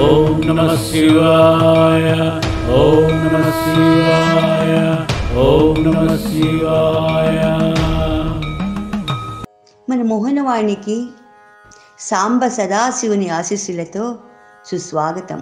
ఓం నమః శివాయ, ఓం నమః శివాయ, ఓం నమః శివాయ. మన మోహనవాణికి సాంబ సదాశివుని ఆశీస్సులతో సుస్వాగతం.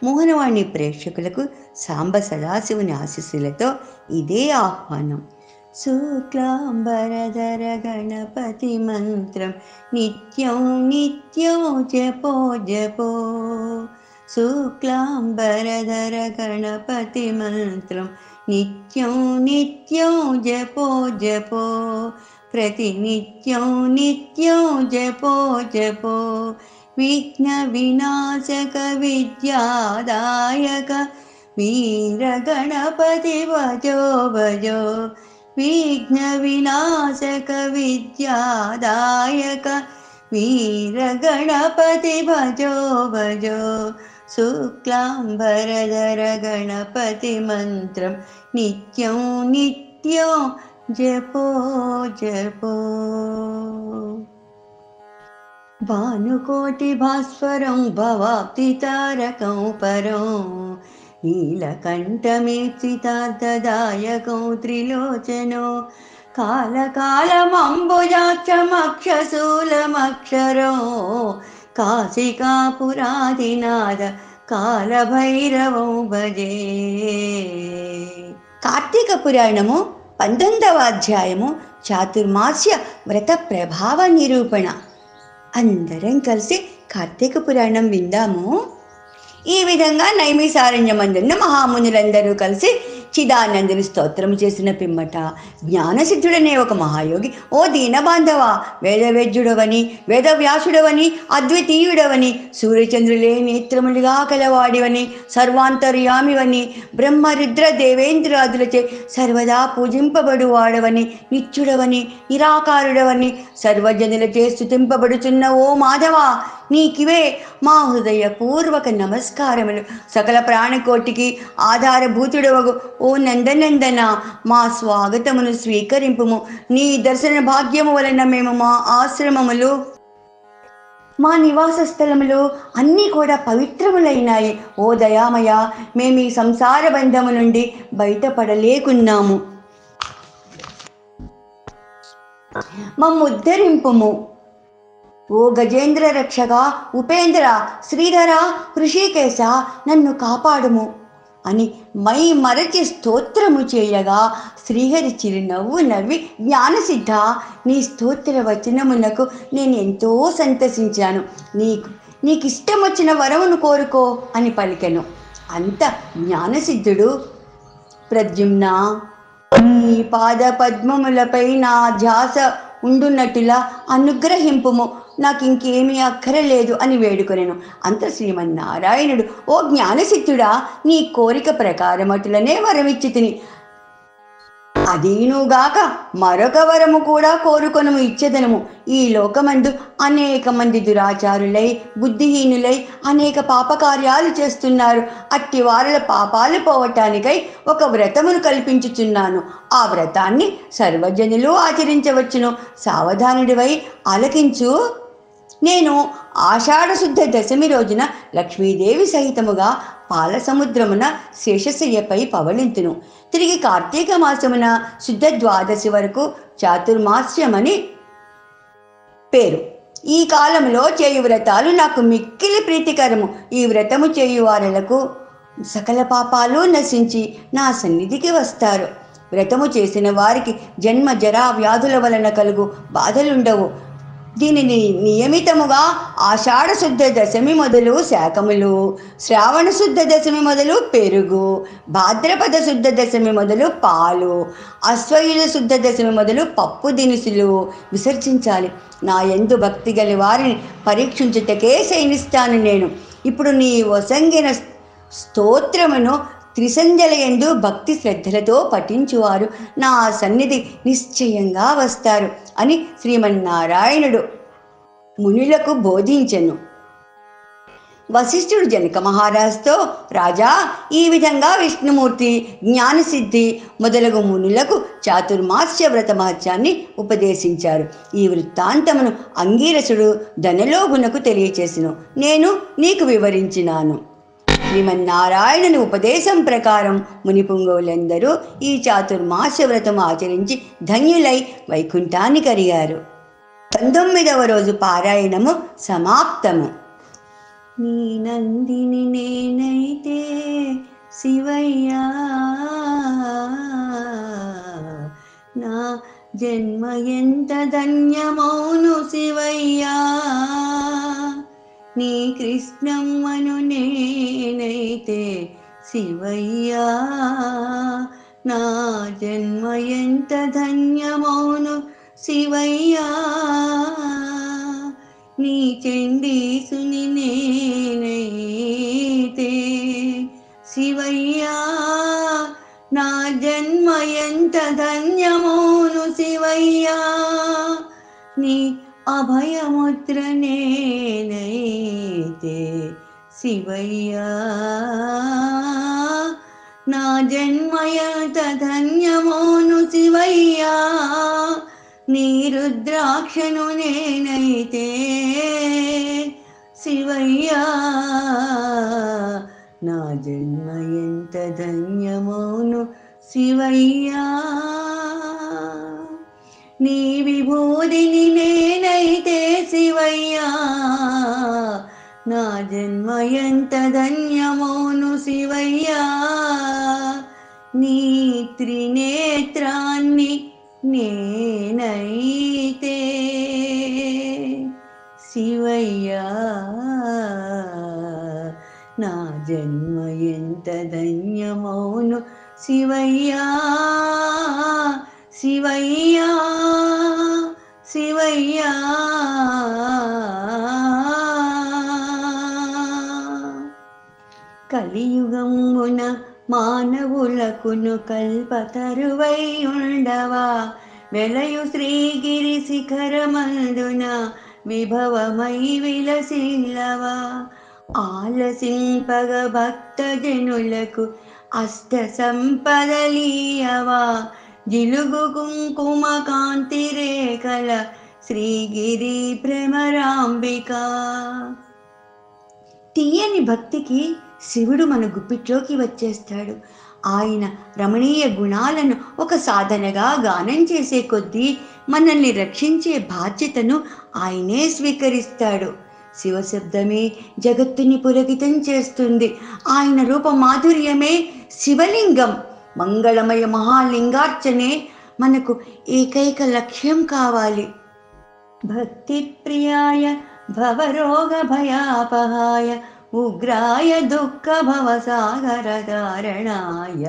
మోహనవాణి ప్రేక్షకులకు సాంబ సదాశివుని ఆశీస్సులతో ఇదే ఆహ్వానం. శుక్లాంబరధర గణపతి మంత్రం నిత్యం నిత్యం జపో జపో. శుక్లాంబరధర గణపతి మంత్రం నిత్యం నిత్యం జపో జపో. ప్రతినిత్యం నిత్యం జపో జపో. విఘ్న వినాశక విద్యాదాయక వీర గణపతి భజో భజో. విఘ్న వినాశక విద్యాదాయక వీర గణపతి భజో భజో. శుక్లాంబరధర గణపతి మంత్రం నిత్యం నిత్యం జపో జపో. భానుకోటి భాస్వరం భవాప్తి తారకం పరం నీలకంఠమేప్సితార్థదాయకం త్రిలోచనో. కాలకాలమంబుజాక్షమక్షశూలమక్షరో. కాశికాపురాధినాథ కాలభైరవం భజే. కార్తీక పురాణము 19వ అధ్యాయము చాతుర్మాస్య వ్రత ప్రభావ నిరూపణ. అందరం కలిసి కార్తీక పురాణం విందాము. ఈ విధంగా నైమిసారణ్యమందున్న మహామునులందరూ కలిసి చిదానందుని స్తోత్రము చేసిన పిమ్మట జ్ఞానసిద్ధుడనే ఒక మహాయోగి, ఓ దీనబాంధవ, వేదవేద్యుడవని వేదవ్యాసుడవని అద్వితీయుడవని సూర్యచంద్రులే నేత్రములుగా కలవాడివని సర్వాంతర్యామివని బ్రహ్మరుద్ర దేవేంద్రాదులచే సర్వదా పూజింపబడువాడవని నిత్యుడవని నిరాకారుడవని సర్వజనులచే స్తుతింపబడుతున్న ఓ మాధవ, నీకివే మా హృదయపూర్వక నమస్కారములు. సకల ప్రాణకోటికి ఆధారభూతుడవగు ఓ నందనందన, మా స్వాగతమును స్వీకరింపుము. నీ దర్శన భాగ్యము వలన మేము మా ఆశ్రమములు మా నివాస స్థలములు అన్నీ కూడా పవిత్రములైనాయి. ఓ దయామయ, మేము ఈ సంసార బంధము నుండి బయటపడలేకున్నాము. మమ్ముద్ధరింపుము. ఓ గజేంద్ర రక్షక, ఉపేంద్ర, శ్రీధర, ఋషికేశ, నన్ను కాపాడుము అని మై మరచి స్తోత్రము చేయగా శ్రీహరి చిరునవ్వు నవ్వి, జ్ఞానసిద్ధ, నీ స్తోత్ర వచనమునకు నేను ఎంతో సంతసించాను. నీకిష్టం వచ్చిన వరమును కోరుకో అని పలికెను. అంత జ్ఞానసిద్ధుడు, ప్రద్యుమ్న, నీ పాద పద్మములపై నా ధ్యాస ఉండున్నట్టులా అనుగ్రహింపుము, నాకు ఇంకేమీ అక్కరలేదు అని వేడుకొనెను. అంత శ్రీమన్నారాయణుడు, ఓ జ్ఞానసిద్ధుడా, నీ కోరిక ప్రకారమటులనే వరమిచ్చి తిని, అదీనుగాక మరొక వరము కూడా కోరుకొనము ఇచ్చెదనము. ఈ లోకమందు అనేక మంది దురాచారులై బుద్ధిహీనులై అనేక పాపకార్యాలు చేస్తున్నారు. అట్టి వారుల పాపాలు పోవటానికై ఒక వ్రతమును కల్పించుచున్నాను. ఆ వ్రతాన్ని సర్వజనులు ఆచరించవచ్చును. సావధానుడివై ఆలకించు. నేను ఆషాఢశుద్ధ దశమి రోజున లక్ష్మీదేవి సహితముగా పాల సముద్రమున శేషశయ్యపై పవళింతును. తిరిగి కార్తీక మాసమున శుద్ధ ద్వాదశి వరకు చాతుర్మాస్యమని పేరు. ఈ కాలంలో చేయు వ్రతాలు నాకు మిక్కిలి ప్రీతికరము. ఈ వ్రతము చేయు వారులకు సకల పాపాలు నశించి నా సన్నిధికి వస్తారు. వ్రతము చేసిన వారికి జన్మ జరా వ్యాధుల వలన కలుగు బాధలుండవు. దీనిని నియమితముగా ఆషాఢ శుద్ధ దశమి మొదలు శాకములు, శ్రావణ శుద్ధ దశమి మొదలు పెరుగు, భాద్రపద శుద్ధ దశమి మొదలు పాలు, అశ్వయుజ శుద్ధ దశమి మొదలు పప్పు దినుసులు విసర్జించాలి. నా యందు భక్తి గల వారిని పరీక్షించుటకే శయనిస్తాను నేను. ఇప్పుడు నీ వసంగిన స్తోత్రమును త్రిసంధ్యల యందు భక్తి శ్రద్ధలతో పఠించువారు నా సన్నిధి నిశ్చయంగా వస్తారు అని శ్రీమన్నారాయణుడు మునులకు బోధించెను. వశిష్ఠుడు జనక మహారాజుతో, రాజా, ఈ విధంగా విష్ణుమూర్తి జ్ఞానసిద్ధి మొదలగు మునులకు చాతుర్మాస్య వ్రత మహత్యాన్ని ఉపదేశించారు. ఈ వృత్తాంతమును అంగీరసుడు ధనలోగునకు తెలియచేసెను. నేను నీకు వివరించినాను. శ్రీమన్నారాయణుని ఉపదేశం ప్రకారం మునిపుంగవులందరూ ఈ చాతుర్మాస్య వ్రతం ఆచరించి ధన్యులై వైకుంఠాన్ని కరిగారు. 19వ రోజు పారాయణము సమాప్తము. నీ నందిని నేనైతే శివయ్యా, నా జన్మ ఎంత ధన్యమౌను శివయ్యా, నీ కృష్ణమ్మను నేనైతే శివయ్యా, నా జన్మ ఎంత ధన్యమౌను శివయ్యా, నీ చండీసుని నేనైతే శివయ్యా, నా జన్మ ఎంత ధన్యమౌను శివయ్యా, నీ అభయముద్ర నేనైతే శివయ్యా, నా జన్మ ఎంత ధన్యమౌను శివయ్యా, నీ రుద్రాక్షను నేనైతే శివయ్యా, నా జన్మ ఎంత ధన్యమౌను శివయ్యా, నీ విభూదిని నేనైతే శివయ్యా, నా జన్మ ఎంత ధన్యమౌను శివయ్యా, నీ త్రినేత్రాన్ని నేనైతే శివయ్యా, నా జన్మ ఎంత ధన్యమౌను శివయ్యా, శివయ్యా, శివయ్యా. కలియుగమున మానవులకును కల్పతరువై ఉండవా, వెలయు శ్రీగిరి శిఖరమందున విభవమై విలసిల్లవా, ఆలసింపగ భక్తజనులకు అష్ట సంపదలీయవా, జిలుగు కుంకుమ కాంతి రేఖల శ్రీగిరి భ్రమరాంబిక. తీయని భక్తికి శివుడు మన గుప్పిట్లోకి వచ్చేస్తాడు. ఆయన రమణీయ గుణాలను ఒక సాధనగా గానం చేసే కొద్దీ మనల్ని రక్షించే బాధ్యతను ఆయనే స్వీకరిస్తాడు. శివశబ్దమే జగత్తుని పులకితం చేస్తుంది. ఆయన రూప మాధుర్యమే శివలింగం. మంగళమయ మహాలింగార్చనే మనకు ఏకైక లక్ష్యం కావాలి. భక్తి ప్రియాయ భవరోగ భయాపహాయ ఉగ్రాయ దుఃఖ భవసాగర ధారణాయ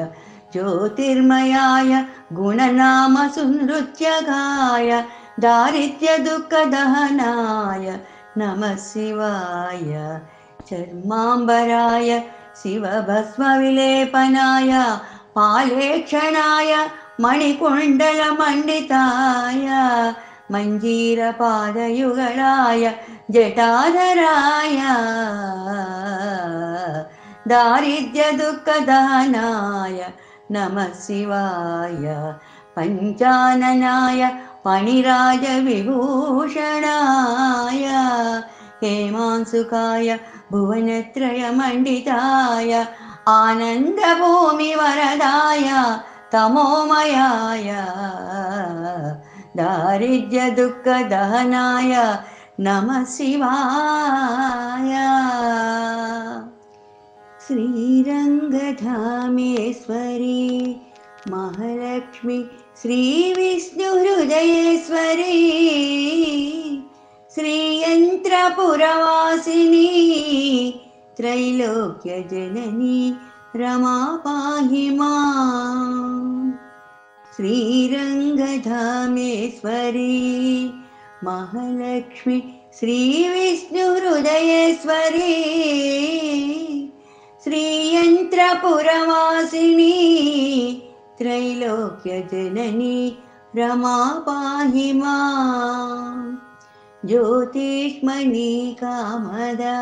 జ్యోతిర్మయాయ గుణనామ సునృత్యగాయ దారిద్ర్య దుఃఖ దహనాయ నమః శివాయ చర్మాంబరాయ శివభస్మ విలేపనాయ పాలేక్షణాయ మణికుండల మండితాయ మంజీర పాదయుగళాయ జటాధరాయ దారిద్ర్య దుఃఖ దహనాయ నమః శివాయ పంచాననాయ ఫణిరాజ విభూషణాయ హేమాంసుకాయ భువనత్రయ మండితాయ ఆనంద భూమి వరదాయ తమోమయాయ దారిద్ర్య దుఃఖ దహనాయ నమః శివాయ. శ్రీరంగధామేశ్వరి మహాలక్ష్మి శ్రీ విష్ణు హృదయేశ్వరి శ్రీయంత్రపురవాసిని త్రైలోక్య జనని రమా పాహి మాం. శ్రీరంగధామేశ్వరి మహాలక్ష్మి శ్రీ విష్ణు హృదయేశ్వరి శ్రీయంత్రపురవాసిని త్రైలోక్య జనని రమా పాహి మాం. జ్యోతిష్మణి కామదా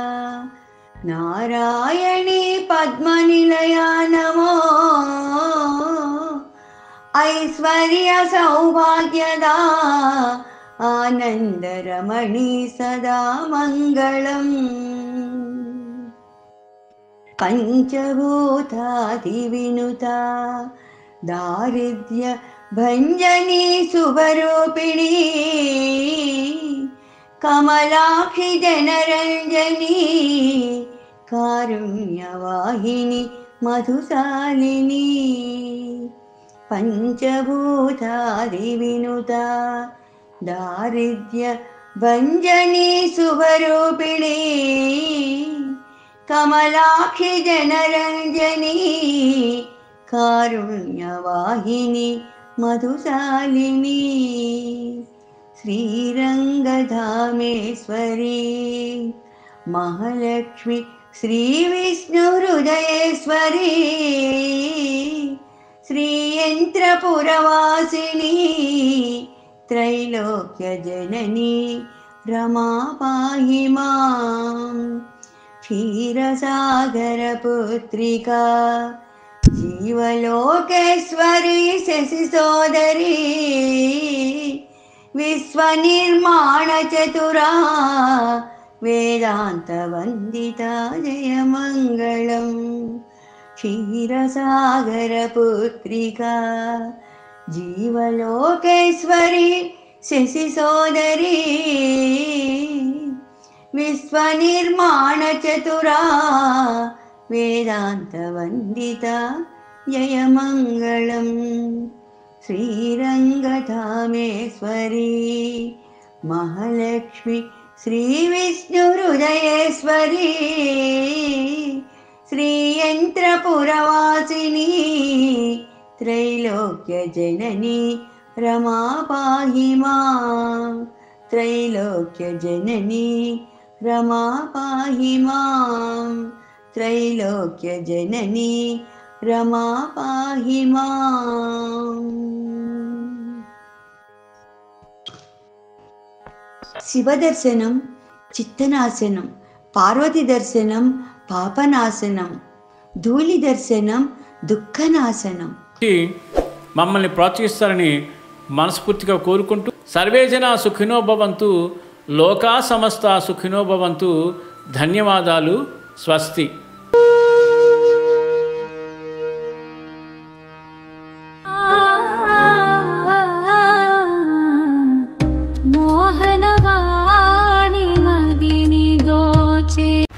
నారాయణీ పద్మనిలయా నమో ఐశ్వర్య సౌభాగ్యదా ఆనందరమణి సదా మంగళం పంచభూతాది వినుత దారిద్ర్య భంజనీ శుభరూపిణీ కమలాక్షి జనరంజనీ కారుణ్యవాహిని మధుశాలిని పంచభూతాది వినుత దారిద్ర్య భంజనీ శుభరూపిణీ కమలాక్షి జనరంజనీ కారుణ్యవాహిని మధుశాలిని శ్రీరంగధామేశ్వరీ మహాలక్ష్మి శ్రీ విష్ణు హృదయేశ్వరీ శ్రీయంత్రపురవాసిని త్రైలోక్య జననీ రమా పాహి మాం క్షీరసాగర పుత్రికా జీవలోకేశ్వరీ శశి సోదరీ విశ్వనిర్మాణ చతురా వేదాంత వందితా జయ మంగళం క్షీరసాగర పుత్రికా జీవలోకేశ్వరీ శశి సోదరీ విశ్వనిర్మాణ చతురా వేదాంత వందితా జయ మంగళం శ్రీరంగధామేశ్వరీ మహాలక్ష్మి శ్రీ విష్ణు హృదయేశ్వరీ శ్రీయంత్రపురవాసిని త్రైలోక్య జననీ రమా పాహి మాం త్రైలోక్య జననీ రమా పాహి మాం త్రైలోక్య జననీ రమా పాహి మాం. శివదర్శనం చిత్తనాశనం, పార్వతి దర్శనం పాపనాశనం, ధూళి దర్శనం దుఃఖనాశనం. మమ్మల్ని ప్రోత్సహిస్తారని మనస్ఫూర్తిగా కోరుకుంటూ సర్వే జనా సుఖినో భవంతు, లోకా సమస్త సుఖినో భవంతు. ధన్యవాదాలు. స్వస్తి. మోహనవాణి మదిని దోచే